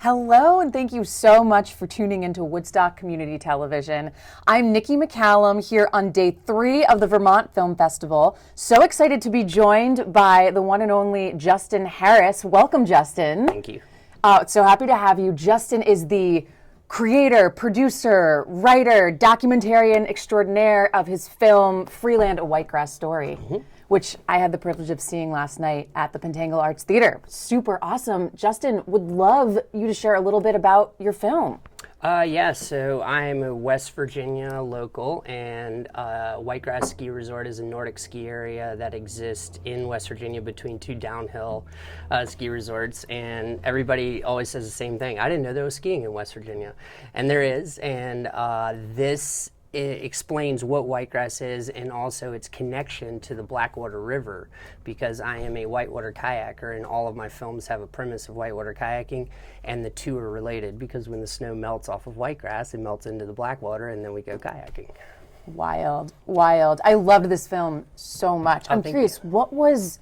Hello, and thank you so much for tuning into Woodstock Community Television. I'm Nikki McCallum here on day 3 of the Vermont Film Festival. So excited to be joined by the one and only Justin Harris. Welcome, Justin. Thank you. So happy to have you. Justin is the creator, producer, writer, documentarian extraordinaire of his film Freeland, A Whitegrass Story. Which I had the privilege of seeing last night at the Pentangle Arts Theater. Super awesome. Justin, would love you to share a little bit about your film. So I'm a West Virginia local, and Whitegrass Ski Resort is a Nordic ski area that exists in West Virginia between 2 downhill ski resorts, and everybody always says the same thing. I didn't know there was skiing in West Virginia, and there is, and this it explains what whitegrass is and also its connection to the Blackwater River, because I am a whitewater kayaker and all of my films have a premise of whitewater kayaking, and the two are related because when the snow melts off of whitegrass, it melts into the Blackwater and then we go kayaking. Wild, wild. I loved this film so much. I'm curious, what was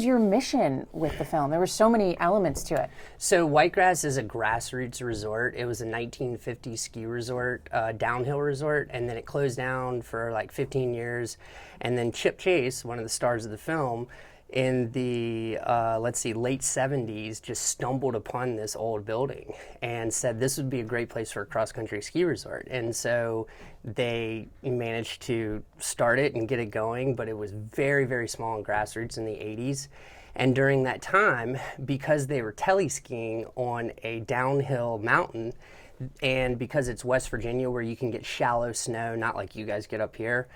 your mission with the film? There were so many elements to it. So Whitegrass is a grassroots resort. It was a 1950s ski resort, downhill resort, and then it closed down for like 15 years. And then Chip Chase, one of the stars of the film, in the, late 70s, just stumbled upon this old building and said this would be a great place for a cross-country ski resort. And so they managed to start it and get it going, but it was very, very small and grassroots in the 80s. And during that time, because they were teleskiing on a downhill mountain, and because it's West Virginia where you can get shallow snow, not like you guys get up here,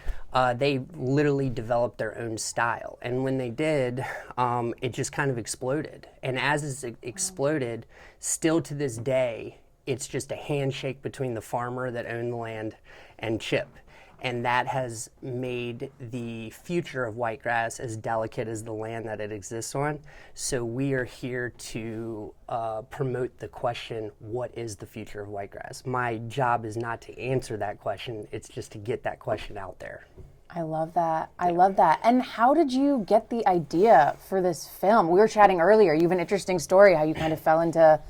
they literally developed their own style. And when they did, it just kind of exploded. And as it exploded, still to this day, it's just a handshake between the farmer that owned the land and Chip. And that has made the future of whitegrass as delicate as the land that it exists on. So we are here to promote the question, what is the future of whitegrass? My job is not to answer that question, it's just to get that question out there. I love that. I love that. And how did you get the idea for this film? We were chatting earlier. You have an interesting story, how you kind of fell into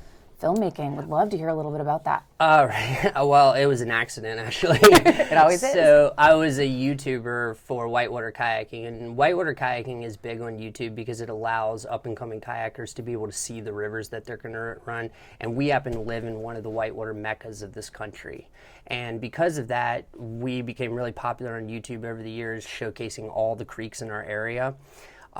filmmaking. Would love to hear a little bit about that. Right. Well, it was an accident, actually. It always is. So I was a YouTuber for whitewater kayaking, and whitewater kayaking is big on YouTube because it allows up-and-coming kayakers to be able to see the rivers that they're going to run, and we happen to live in one of the whitewater meccas of this country. And because of that, we became really popular on YouTube over the years, showcasing all the creeks in our area.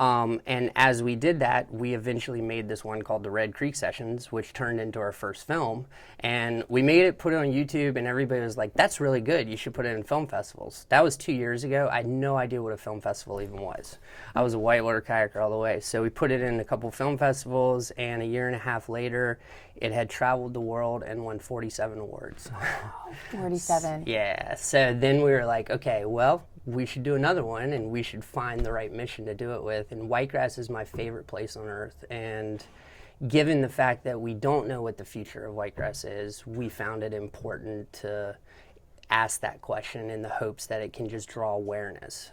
And as we did that, we eventually made this one called the Red Creek Sessions, which turned into our first film. And we made it, put it on YouTube, and everybody was like, that's really good. You should put it in film festivals. That was 2 years ago. I had no idea what a film festival even was. I was a whitewater kayaker all the way. So we put it in a couple film festivals, and a year and a half later, it had traveled the world and won 47 awards. 47. Yeah. So then we were like, okay, well, we should do another one, and we should find the right mission to do it with. And whitegrass is my favorite place on earth. And given the fact that we don't know what the future of whitegrass is, we found it important to ask that question in the hopes that it can just draw awareness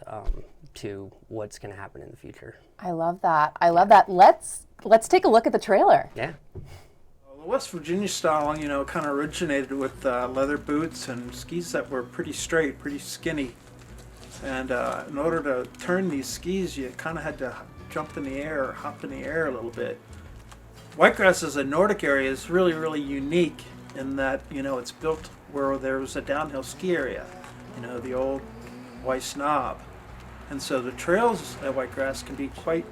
to what's going to happen in the future. I love that. I love that. Let's take a look at the trailer. Yeah. The West Virginia style, kind of originated with leather boots and skis that were pretty straight, pretty skinny. And in order to turn these skis, you kind of had to jump in the air or hop in the air a little bit. Whitegrass as a Nordic area is really, really unique in that, it's built where there was a downhill ski area, the old Weiss Knob. And so the trails at Whitegrass can be quite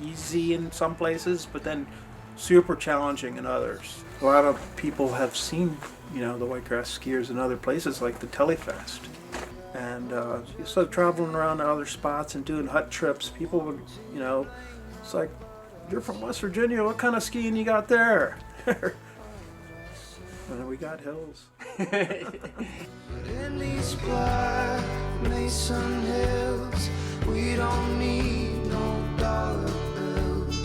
easy in some places, but then super challenging in others. A lot of people have seen, the Whitegrass skiers in other places like the Telefest. And you start traveling around to other spots and doing hut trips. People would, it's like, you're from West Virginia, what kind of skiing you got there? And we got hills. In these black Mason hills, we don't need no dollar bills.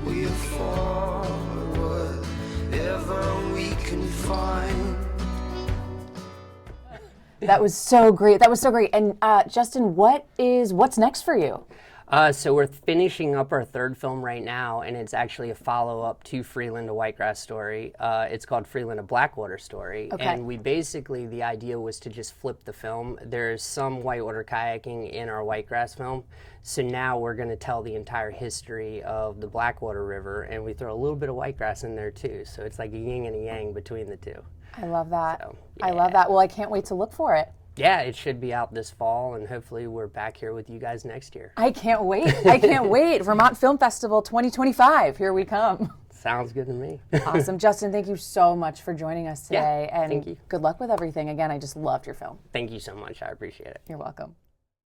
We afford whatever we can find. That was so great. That was so great. And Justin, what's next for you? So we're finishing up our third film right now, and it's actually a follow-up to Freeland, a Whitegrass story. It's called Freeland, a Blackwater story. Okay. And we basically, the idea was to just flip the film. There's some whitewater kayaking in our Whitegrass film, so now we're going to tell the entire history of the Blackwater River, and we throw a little bit of whitegrass in there too. So it's like a yin and a yang between the two. I love that. So, I love that. Well, I can't wait to look for it. Yeah, it should be out this fall, and hopefully we're back here with you guys next year. I can't wait. I can't wait. Vermont Film Festival 2025. Here we come. Sounds good to me. Awesome. Justin, thank you so much for joining us today. Yeah, and thank you. good luck with everything. Again, I just loved your film. Thank you so much. I appreciate it. You're welcome.